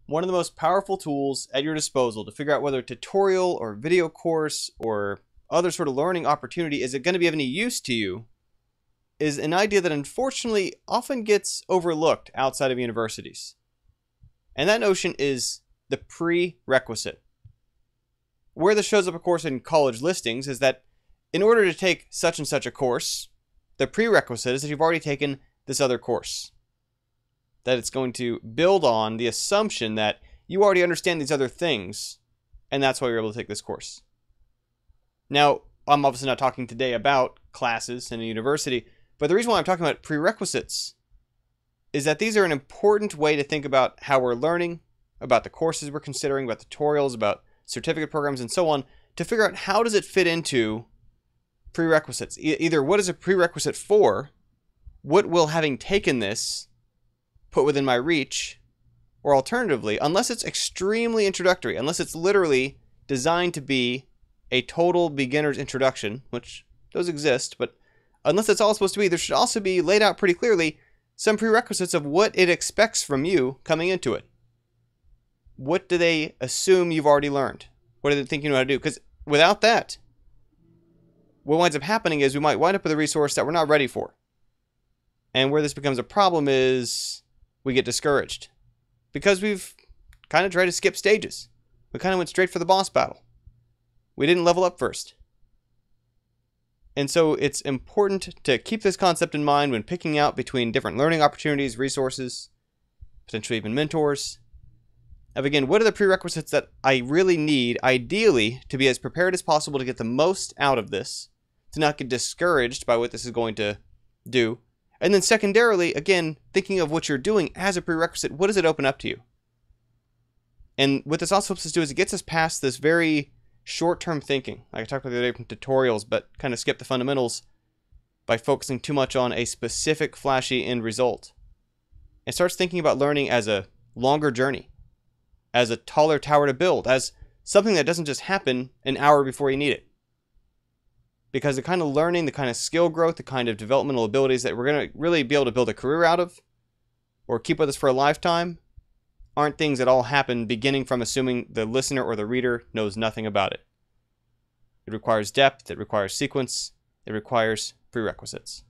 one of the most powerful tools at your disposal to figure out whether a tutorial or video course or other sort of learning opportunity is it going to be of any use to you is an idea that unfortunately often gets overlooked outside of universities. And that notion is the prerequisite. Where this shows up, of course, in college listings is that in order to take such and such a course, the prerequisite is that you've already taken this other course. That it's going to build on the assumption that you already understand these other things, and that's why you're able to take this course. Now, I'm obviously not talking today about classes in a university, but the reason why I'm talking about prerequisites is that these are an important way to think about how we're learning, about the courses we're considering, about tutorials, about certificate programs, and so on, to figure out how does it fit into prerequisites. Either what is a prerequisite for, what will having taken this put within my reach, or alternatively, unless it's extremely introductory, unless it's literally designed to be a total beginner's introduction, which does exist, but unless that's all it's supposed to be, there should also be laid out pretty clearly some prerequisites of what it expects from you coming into it. What do they assume you've already learned? What do they think you know how to do? Because without that, what winds up happening is we might wind up with a resource that we're not ready for. And where this becomes a problem is we get discouraged because we've kind of tried to skip stages. We kind of went straight for the boss battle. We didn't level up first. And so it's important to keep this concept in mind when picking out between different learning opportunities, resources, potentially even mentors. Of again, what are the prerequisites that I really need, ideally, to be as prepared as possible to get the most out of this, to not get discouraged by what this is going to do. And then secondarily, again, thinking of what you're doing as a prerequisite, what does it open up to you? And what this also helps us do is it gets us past this very short-term thinking. Like I talked about the other day from tutorials, but kind of skip the fundamentals by focusing too much on a specific flashy end result. It starts thinking about learning as a longer journey, as a taller tower to build, as something that doesn't just happen an hour before you need it. Because the kind of learning, the kind of skill growth, the kind of developmental abilities that we're going to really be able to build a career out of or keep with us for a lifetime aren't things that all happen beginning from assuming the listener or the reader knows nothing about it. It requires depth, it requires sequence, it requires prerequisites.